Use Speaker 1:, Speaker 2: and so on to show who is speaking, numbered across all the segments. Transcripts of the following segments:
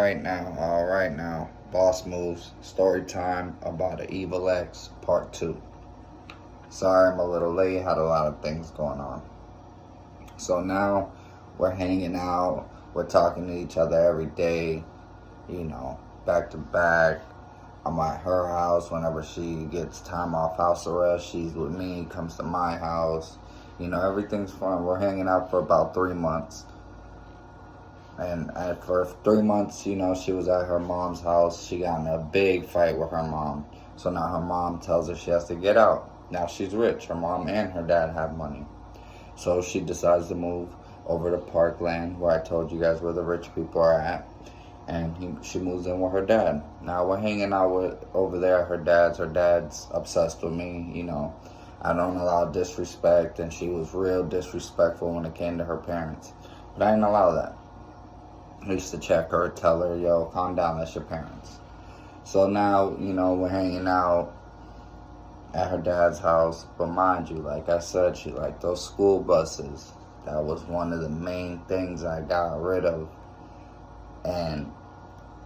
Speaker 1: All right now, Boss Moves, story time about an Evil X part 2. Sorry I'm a little late, had a lot of things going on. So now we're hanging out, we're talking to each other every day, back to back. I'm at her house whenever she gets time off house arrest. She's with me, comes to my house. Everything's fun. We're hanging out for about 3 months. And for 3 months, she was at her mom's house. She got in a big fight with her mom. So now her mom tells her she has to get out. Now she's rich. Her mom and her dad have money. So she decides to move over to Parkland, where I told you guys where the rich people are at. And she moves in with her dad. Now we're hanging out over there at her dad's. Her dad's obsessed with me. I don't allow disrespect. And she was real disrespectful when it came to her parents. But I didn't allow that. I used to check her, tell her, yo, calm down, that's your parents. So now, we're hanging out at her dad's house. But mind you, like I said, she liked those school buses. That was one of the main things I got rid of. And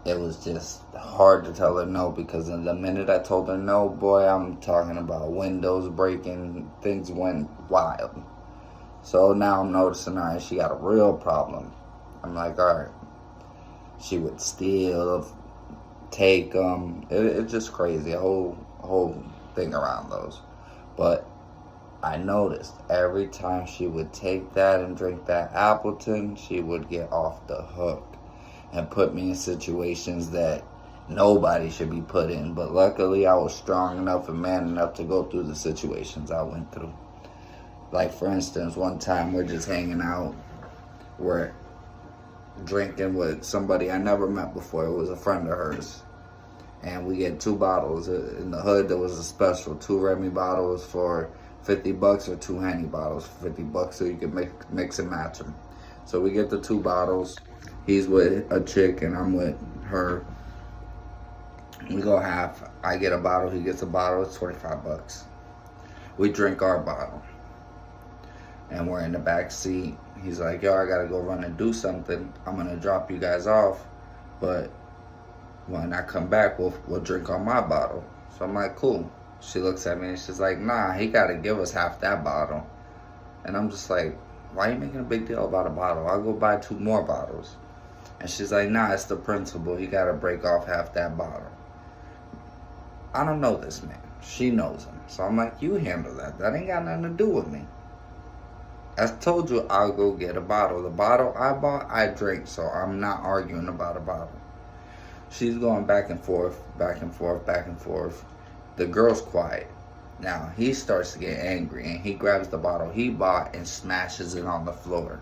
Speaker 1: it was just hard to tell her no, because in the minute I told her no, boy, I'm talking about windows breaking, things went wild. So now I'm noticing, all right, she got a real problem. I'm like, all right. She would steal, take them. It's just crazy, a whole thing around those. But I noticed every time she would take that and drink that Appleton, she would get off the hook and put me in situations that nobody should be put in. But luckily, I was strong enough and man enough to go through the situations I went through. Like, for instance, one time we're just hanging out. We're drinking with somebody I never met before. It was a friend of hers. And we get 2 bottles. In the hood, there was a special. 2 Remy bottles for $50 or 2 Henny bottles for $50 so you can mix and match them. So we get the 2 bottles. He's with a chick and I'm with her. We go half. I get a bottle, he gets a bottle. It's $25. We drink our bottle. And we're in the back seat. He's like, yo, I gotta go run and do something. I'm gonna drop you guys off, but when I come back, we'll drink on my bottle. So I'm like, cool. She looks at me and she's like, nah, he gotta give us half that bottle. And I'm just like, why are you making a big deal about a bottle? I'll go buy 2 more bottles. And she's like, nah, it's the principle. He gotta break off half that bottle. I don't know this man. She knows him. So I'm like, you handle that. That ain't got nothing to do with me. I told you I'll go get a bottle. The bottle I bought, I drink, so I'm not arguing about a bottle. She's going back and forth, back and forth, back and forth. The girl's quiet. Now, he starts to get angry, and he grabs the bottle he bought and smashes it on the floor.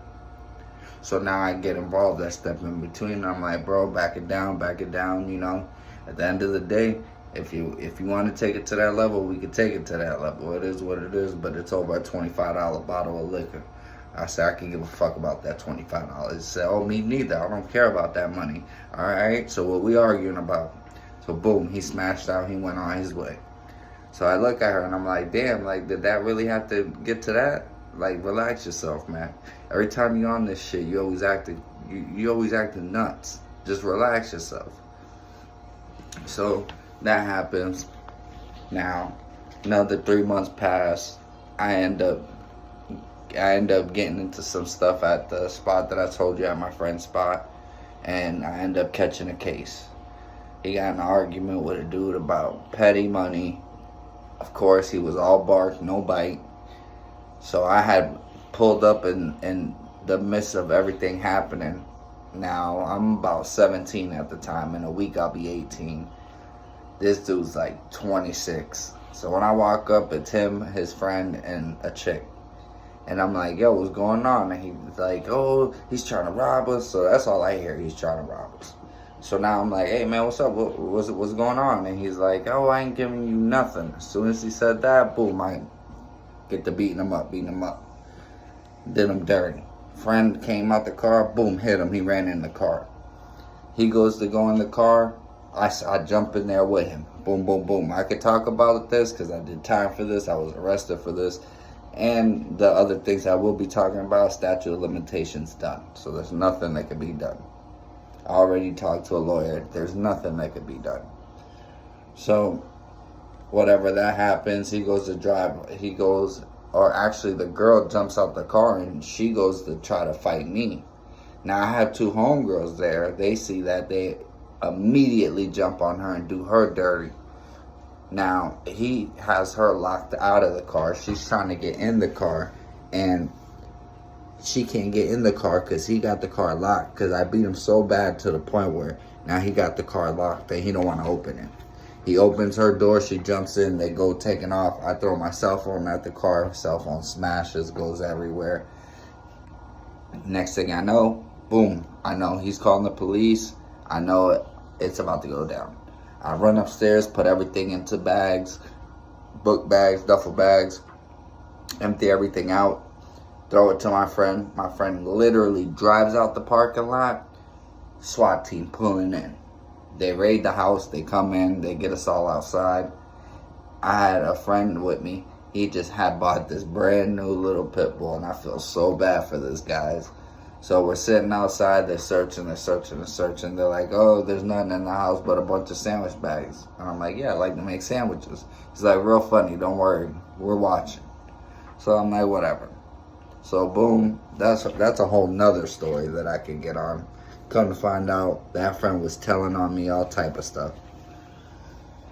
Speaker 1: So now I get involved. I step in between, and I'm like, bro, back it down, At the end of the day, if you want to take it to that level, we can take it to that level. It is what it is, but it's over a $25 bottle of liquor. I said, I can give a fuck about that $25. He said, oh, me neither. I don't care about that money. All right, so what we arguing about? So boom, he smashed out. He went on his way. So I look at her and I'm like, damn, like, did that really have to get to that? Like, relax yourself, man. Every time you're on this shit, you always acting nuts. Just relax yourself. So that happens. Now, another 3 months pass. I end up getting into some stuff at the spot that I told you, at my friend's spot, and I end up catching a case. He got in an argument with a dude about petty money. Of course, he was all bark, no bite. So I had pulled up in the midst of everything happening. Now, I'm about 17 at the time. In a week, I'll be 18. This dude's like 26. So when I walk up, it's him, his friend, and a chick. And I'm like, yo, what's going on? And he's like, oh, he's trying to rob us. So that's all I hear. He's trying to rob us. So now I'm like, hey, man, what's up? What's going on? And he's like, oh, I ain't giving you nothing. As soon as he said that, boom, I get to beating him up. Did him dirty. Friend came out the car, boom, hit him. He ran in the car. He goes to go in the car. I jump in there with him. Boom, boom, boom. I could talk about this because I did time for this. I was arrested for this. And the other things I will be talking about, statute of limitations done. So there's nothing that can be done. I already talked to a lawyer. There's nothing that could be done. So, whatever that happens, he goes to drive. Or actually, the girl jumps out the car and she goes to try to fight me. Now, I have two homegirls there. They see that. They immediately jump on her and do her dirty. Now, he has her locked out of the car. She's trying to get in the car, and she can't get in the car because he got the car locked, because I beat him so bad to the point where now he got the car locked that he don't want to open it. He opens her door, she jumps in, they go taking off. I throw my cell phone at the car, cell phone smashes, goes everywhere. Next thing I know, boom, I know he's calling the police. I know it's about to go down. I run upstairs, put everything into bags, book bags, duffel bags, empty everything out, throw it to my friend. My friend literally drives out the parking lot, SWAT team pulling in. They raid the house, they come in, they get us all outside. I had a friend with me. He just had bought this brand new little pit bull, and I feel so bad for this guys. So we're sitting outside, they're searching. They're like, oh, there's nothing in the house but a bunch of sandwich bags. And I'm like, yeah, I like to make sandwiches. He's like, real funny, don't worry, we're watching. So I'm like, whatever. So boom, that's a whole nother story that I could get on. Come to find out, that friend was telling on me all type of stuff.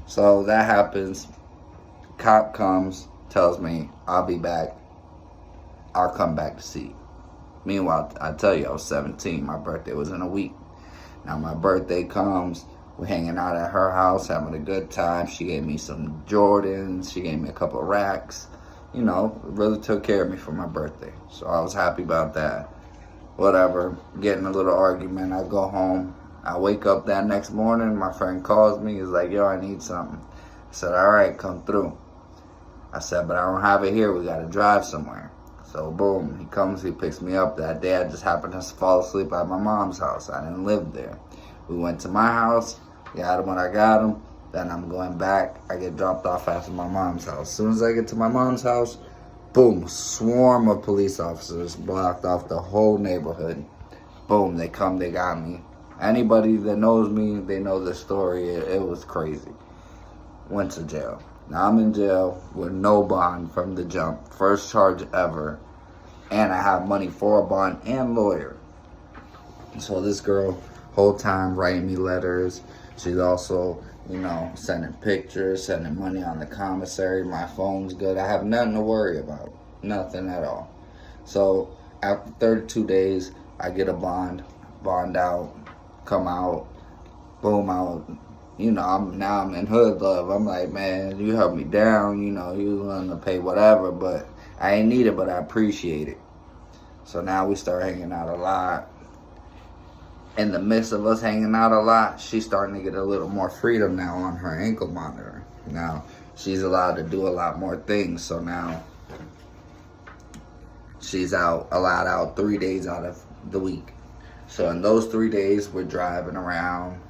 Speaker 1: So that happens. Cop comes, tells me, I'll be back. I'll come back to see you. Meanwhile, I tell you, I was 17. My birthday was in a week. Now my birthday comes. We're hanging out at her house, having a good time. She gave me some Jordans. She gave me a couple of racks. You know, really took care of me for my birthday. So I was happy about that. Whatever, getting a little argument. I go home. I wake up that next morning. My friend calls me. He's like, yo, I need something. I said, all right, come through. I said, but I don't have it here. We got to drive somewhere. So boom, he comes, he picks me up. That day I just happened to fall asleep at my mom's house. I didn't live there. We went to my house, got him when I got him. Then I'm going back. I get dropped off after my mom's house. As soon as I get to my mom's house, boom, swarm of police officers blocked off the whole neighborhood. Boom, they come, they got me. Anybody that knows me, they know the story. It was crazy. Went to jail. Now I'm in jail with no bond from the jump. First charge ever. And I have money for a bond and lawyer. So this girl, whole time writing me letters. She's also, you know, sending pictures, sending money on the commissary. My phone's good. I have nothing to worry about. Nothing at all. So after 32 days, I get a bond out, come out, boom, out. You know, I'm in hood love. I'm like, man, you helped me down. You know, you willing to pay whatever, but I ain't need it, but I appreciate it. So now we start hanging out a lot. In the midst of us hanging out a lot, she's starting to get a little more freedom now on her ankle monitor. Now, she's allowed to do a lot more things. So now she's allowed out 3 days out of the week. So in those 3 days, we're driving around,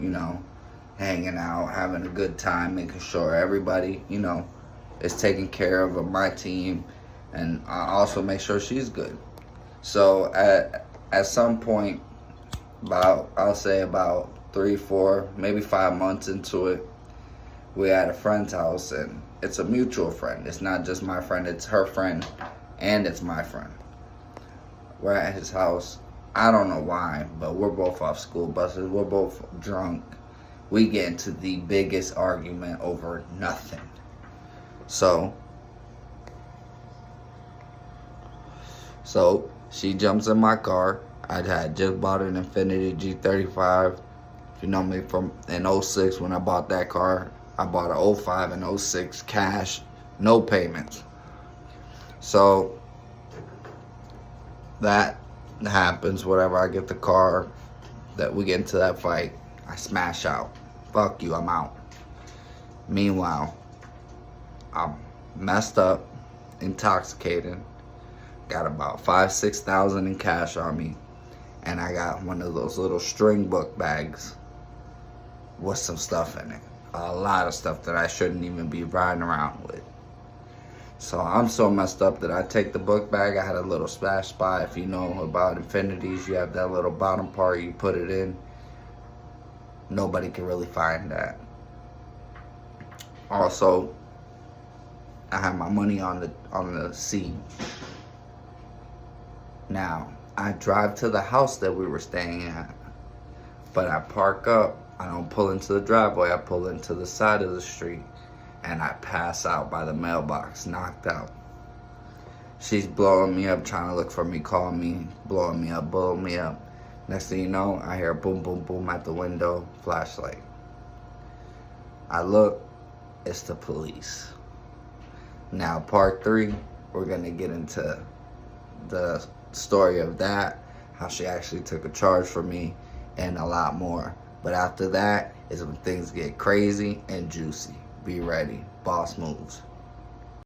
Speaker 1: you know, hanging out, having a good time, making sure everybody, you know, is taken care of my team, and I also make sure she's good. So at some point, I'll say about 3, 4, maybe 5 months into it, we're at a friend's house, and it's a mutual friend. It's not just my friend, it's her friend, and it's my friend. We're at his house. I don't know why, but we're both off school buses. We're both drunk. We get into the biggest argument over nothing. So she jumps in my car. I had just bought an Infiniti G35. If you know me from in 06 when I bought that car, I bought an 05 and 06 cash, no payments. So that happens, whatever. I get the car, that we get into that fight. I smash out. Fuck you, I'm out. Meanwhile, I'm messed up, intoxicated, got about 5,000-6,000 in cash on me, and I got one of those little string book bags with some stuff in it. A lot of stuff that I shouldn't even be riding around with. So I'm so messed up that I take the book bag. I had a little splash spot. If you know about Infinitis, you have that little bottom part, you put it in. Nobody can really find that. Also, I have my money on the scene. Now, I drive to the house that we were staying at, but I park up. I don't pull into the driveway. I pull into the side of the street, and I pass out by the mailbox, knocked out. She's blowing me up, trying to look for me, calling me, blowing me up. Next thing you know, I hear boom, boom, boom at the window, flashlight. I look, it's the police. Now, part 3, we're going to get into the story of that, how she actually took a charge for me, and a lot more. But after that is when things get crazy and juicy. Be ready. Boss moves.